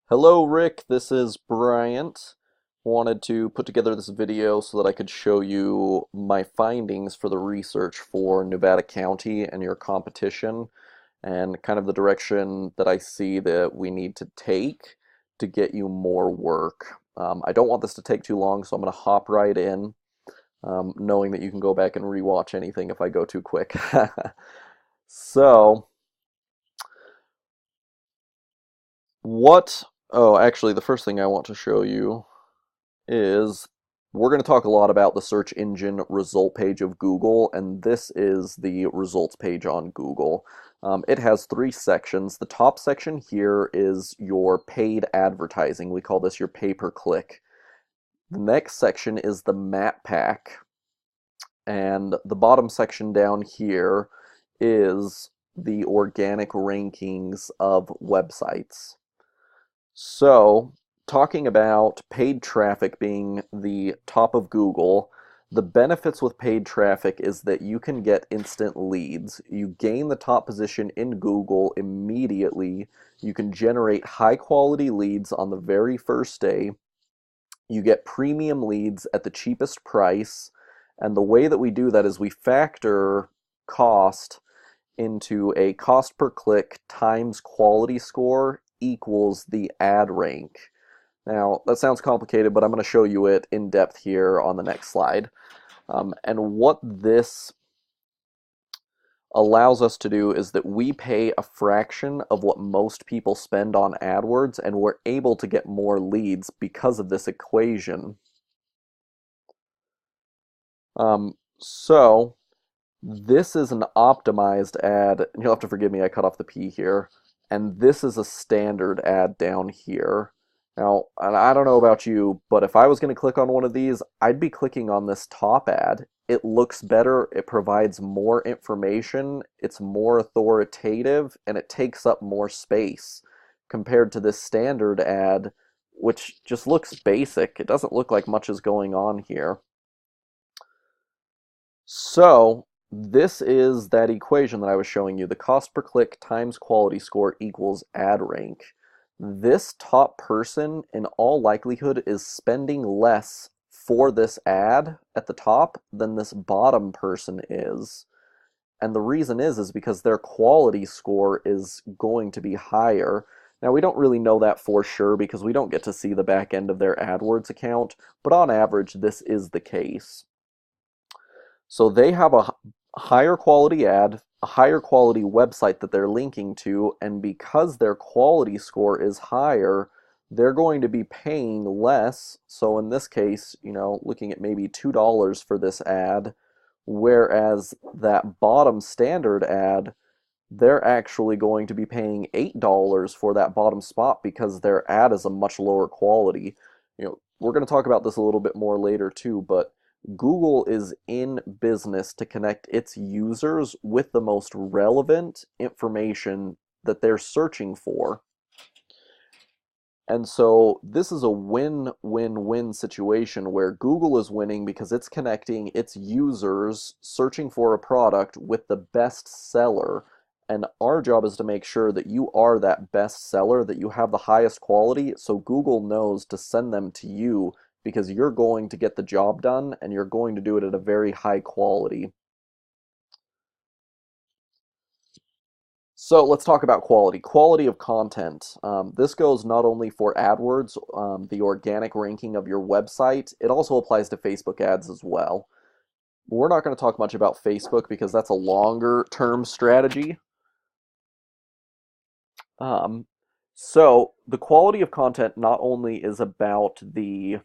Hello, Rick. This is Bryant. Wanted to put together this video so that I could show you my findings for the research for Nevada County and your competition, and kind of the direction that I see that we need to take to get you more work. I don't want this to take too long, so I'm going to hop right in, knowing that you can go back and rewatch anything if I go too quick. So, what? Oh, actually, the first thing I want to show you is we're going to talk a lot about the search engine result page of Google, and this is the results page on Google. It has three sections. The top section here is your paid advertising. We call this your pay-per-click. The next section is the map pack, and the bottom section down here is the organic rankings of websites. So, talking about paid traffic being the top of Google, the benefits with paid traffic is that you can get instant leads. You gain the top position in Google immediately. You can generate high quality leads on the very first day. You get premium leads at the cheapest price. And the way that we do that is we factor cost into a cost per click times quality score equals the ad rank. Now, that sounds complicated, but I'm going to show you it in depth here on the next slide. And what this allows us to do is that we pay a fraction of what most people spend on AdWords, and we're able to get more leads because of this equation. So this is an optimized ad. You'll have to forgive me, I cut off the P here. And this is a standard ad down here. Now, and I don't know about you, but if I was going to click on one of these, I'd be clicking on this top ad. It looks better, it provides more information, it's more authoritative, and it takes up more space compared to this standard ad, which just looks basic. It doesn't look like much is going on here. So, this is that equation that I was showing you. The cost per click times quality score equals ad rank. This top person, in all likelihood, is spending less for this ad at the top than this bottom person is. And the reason is because their quality score is going to be higher. Now, we don't really know that for sure because we don't get to see the back end of their AdWords account, but on average, this is the case. So they have a higher quality ad, a higher quality website that they're linking to, and because their quality score is higher, they're going to be paying less. So in this case, looking at maybe $2 for this ad, whereas that bottom standard ad, they're actually going to be paying $8 for that bottom spot because their ad is a much lower quality. We're going to talk about this a little bit more later too, but Google is in business to connect its users with the most relevant information that they're searching for. And so this is a win-win-win situation where Google is winning because it's connecting its users searching for a product with the best seller. And our job is to make sure that you are that best seller, that you have the highest quality, so Google knows to send them to you because you're going to get the job done and you're going to do it at a very high quality. So let's talk about quality. Quality of content. This goes not only for AdWords, the organic ranking of your website, it also applies to Facebook ads as well. We're not going to talk much about Facebook because that's a longer term strategy. Um, so the quality of content not only is about the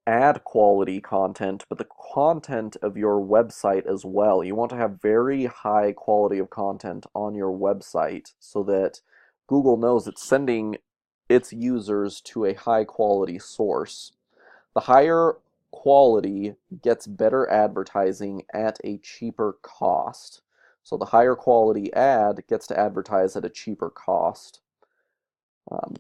ad quality content, but the content of your website as well. You want to have very high quality of content on your website so that Google knows it's sending its users to a high quality source. The higher quality gets better advertising at a cheaper cost. So the higher quality ad gets to advertise at a cheaper cost. Um,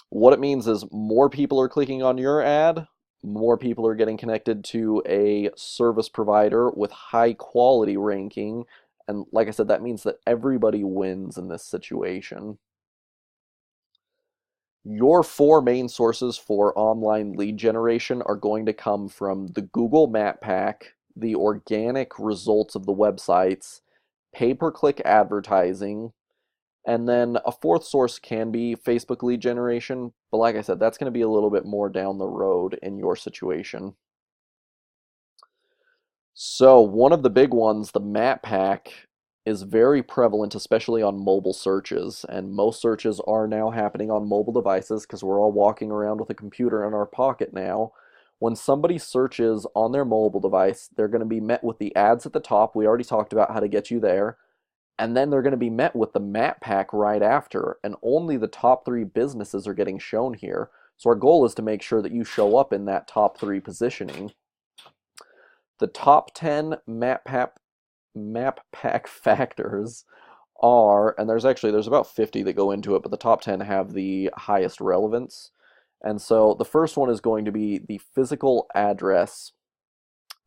what it means is more people are clicking on your ad, more people are getting connected to a service provider with high quality ranking, and like I said, that means that everybody wins in this situation. Your four main sources for online lead generation are going to come from the Google Map Pack, the organic results of the websites, pay-per-click advertising, and then a fourth source can be Facebook lead generation. But like I said, that's going to be a little bit more down the road in your situation. So one of the big ones, the map pack, is very prevalent, especially on mobile searches. And most searches are now happening on mobile devices because we're all walking around with a computer in our pocket now. When somebody searches on their mobile device, they're going to be met with the ads at the top. We already talked about how to get you there. And then they're going to be met with the map pack right after. And only the top three businesses are getting shown here. So our goal is to make sure that you show up in that top three positioning. The top 10 map pack factors are, and there's about 50 that go into it, but the top 10 have the highest relevance. And so the first one is going to be the physical address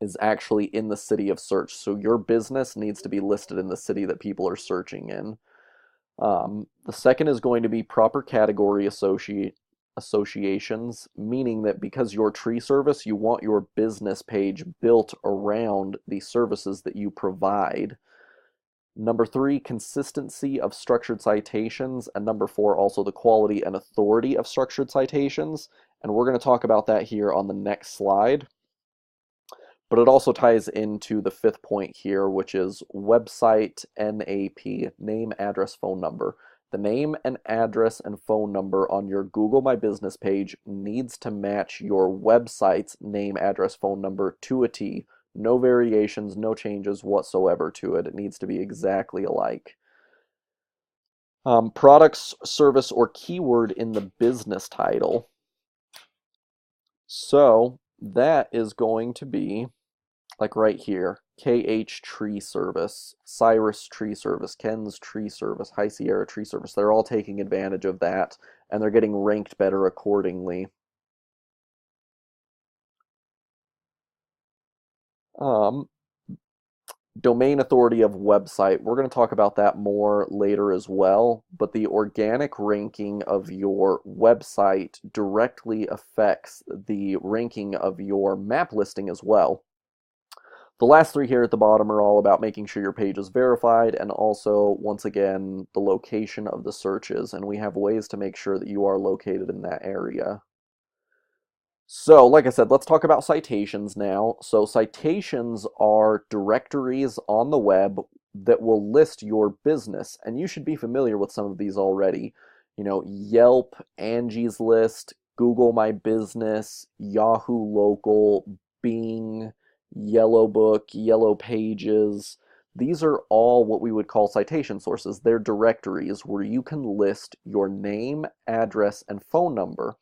is actually in the city of search. So your business needs to be listed in the city that people are searching in. The second is going to be proper category associations, meaning that because you're tree service, you want your business page built around the services that you provide. Number three, consistency of structured citations. And number four, also the quality and authority of structured citations. And we're going to talk about that here on the next slide. But it also ties into the fifth point here, which is website NAP, name, address, phone number. The name and address and phone number on your Google My Business page needs to match your website's name, address, phone number to a T. No variations, no changes whatsoever to it. It needs to be exactly alike. Products, service, or keyword in the business title. So that is going to be like right here, KH Tree Service, Cyrus Tree Service, Ken's Tree Service, High Sierra Tree Service. They're all taking advantage of that, and they're getting ranked better accordingly. Um, Domain authority of website. We're going to talk about that more later as well, but the organic ranking of your website directly affects the ranking of your map listing as well. The last three here at the bottom are all about making sure your page is verified and also, once again, the location of the searches. And we have ways to make sure that you are located in that area. So, like I said, let's talk about citations now. So, citations are directories on the web that will list your business. And you should be familiar with some of these already. You know, Yelp, Angie's List, Google My Business, Yahoo Local, Bing, Yellow Book, Yellow Pages. These are all what we would call citation sources. They're directories where you can list your name, address, and phone number.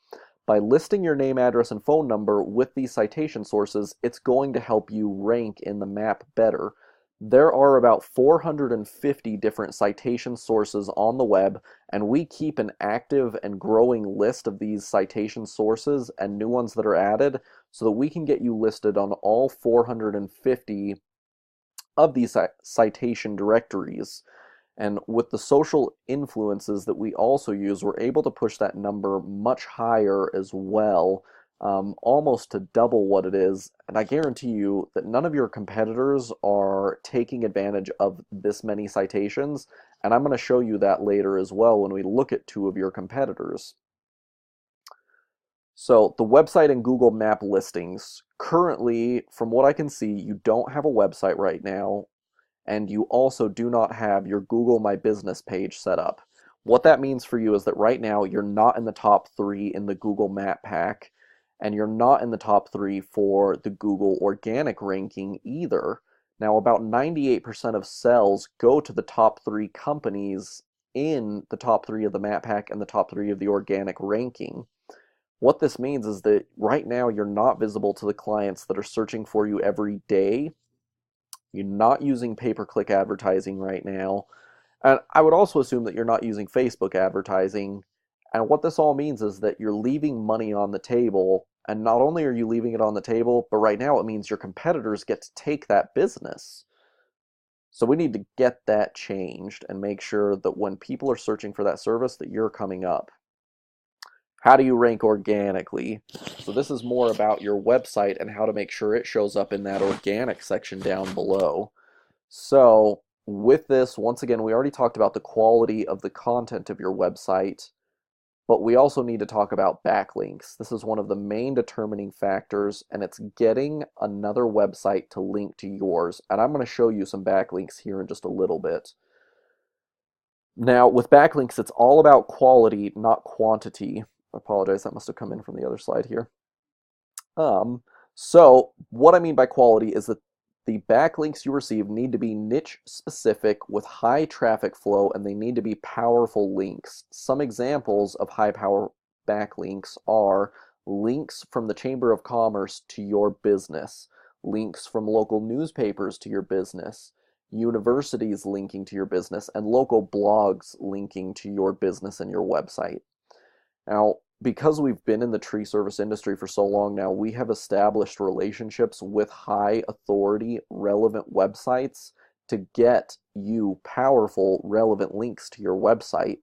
By listing your name, address, and phone number with these citation sources, it's going to help you rank in the map better. There are about 450 different citation sources on the web, and we keep an active and growing list of these citation sources and new ones that are added so that we can get you listed on all 450 of these citation directories. And with the social influences that we also use, we're able to push that number much higher as well, almost to double what it is. And I guarantee you that none of your competitors are taking advantage of this many citations. And I'm going to show you that later as well when we look at two of your competitors. So the website and Google Map listings. Currently, from what I can see, you don't have a website right now, and you also do not have your Google My Business page set up. What that means for you is that right now you're not in the top three in the Google Map Pack, and you're not in the top three for the Google organic ranking either. Now, about 98% of sales go to the top three companies in the top three of the Map Pack and the top three of the organic ranking. What this means is that right now you're not visible to the clients that are searching for you every day. You're not using pay-per-click advertising right now. And I would also assume that you're not using Facebook advertising. And what this all means is that you're leaving money on the table. And not only are you leaving it on the table, but right now it means your competitors get to take that business. So we need to get that changed and make sure that when people are searching for that service that you're coming up. How do you rank organically? So this is more about your website and how to make sure it shows up in that organic section down below. So with this, once again, we already talked about the quality of the content of your website, but we also need to talk about backlinks. This is one of the main determining factors, and it's getting another website to link to yours. And I'm going to show you some backlinks here in just a little bit. Now, with backlinks, it's all about quality, not quantity. I apologize, that must have come in from the other slide here. Um, so what I mean by quality is that the backlinks you receive need to be niche specific with high traffic flow, and they need to be powerful links. Some examples of high power backlinks are links from the Chamber of Commerce to your business, links from local newspapers to your business, universities linking to your business, and local blogs linking to your business and your website. Now, because we've been in the tree service industry for so long now, we have established relationships with high authority, relevant websites to get you powerful, relevant links to your website.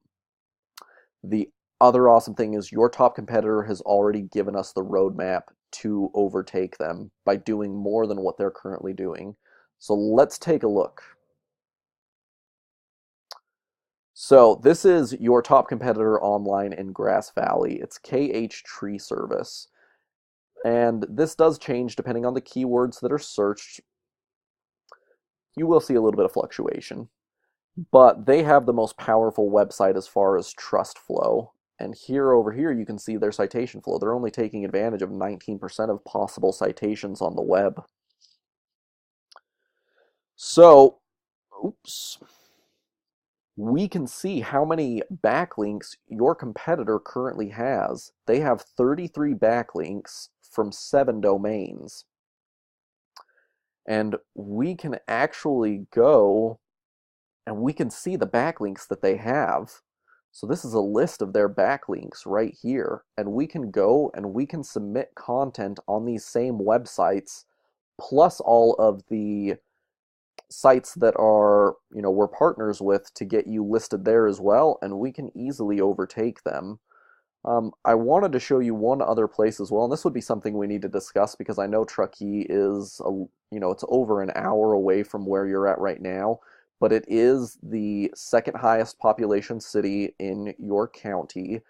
The other awesome thing is your top competitor has already given us the roadmap to overtake them by doing more than what they're currently doing. So let's take a look. So this is your top competitor online in Grass Valley. It's KH Tree Service. And this does change depending on the keywords that are searched. You will see a little bit of fluctuation. But they have the most powerful website as far as trust flow. And here over here you can see their citation flow. They're only taking advantage of 19% of possible citations on the web. So, oops. We can see how many backlinks your competitor currently has. They have 33 backlinks from 7 domains. And we can actually go and we can see the backlinks that they have. So this is a list of their backlinks right here. And we can go and we can submit content on these same websites, plus all of the sites that are, we're partners with to get you listed there as well, and we can easily overtake them. I wanted to show you one other place as well, and this would be something we need to discuss because I know Truckee is, it's over an hour away from where you're at right now, but it is the second highest population city in your county,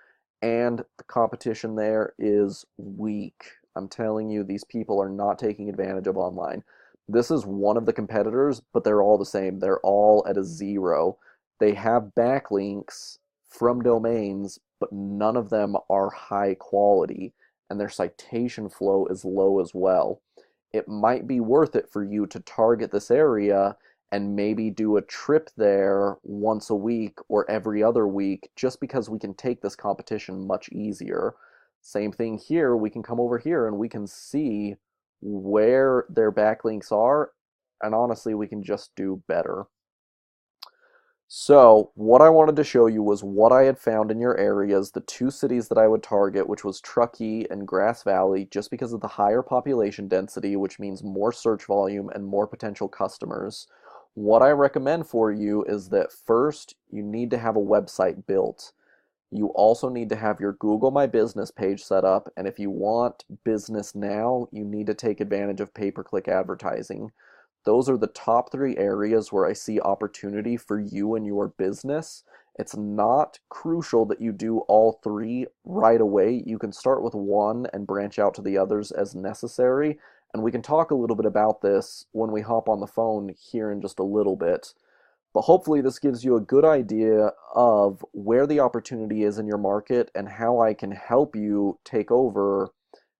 and the competition there is weak. I'm telling you, these people are not taking advantage of online. This is one of the competitors, but they're all the same. They're all at a 0. They have backlinks from domains, but none of them are high quality, and their citation flow is low as well. It might be worth it for you to target this area and maybe do a trip there once a week or every other week, just because we can take this competition much easier. Same thing here, we can come over here and we can see where their backlinks are, and honestly, we can just do better. So what I wanted to show you was what I had found in your areas, the 2 cities that I would target, which was Truckee and Grass Valley, just because of the higher population density, which means more search volume and more potential customers. What I recommend for you is that first, you need to have a website built. You also need to have your Google My Business page set up, and if you want business now, you need to take advantage of pay-per-click advertising. Those are the top 3 areas where I see opportunity for you and your business. It's not crucial that you do all 3 right away. You can start with one and branch out to the others as necessary, and we can talk a little bit about this when we hop on the phone here in just a little bit. But hopefully this gives you a good idea of where the opportunity is in your market and how I can help you take over,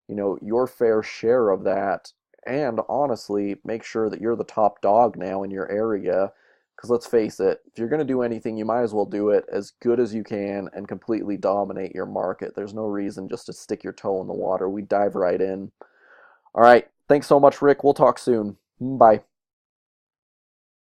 your fair share of that. And honestly, make sure that you're the top dog now in your area. Because let's face it, if you're going to do anything, you might as well do it as good as you can and completely dominate your market. There's no reason just to stick your toe in the water. We dive right in. All right. Thanks so much, Rick. We'll talk soon. Bye.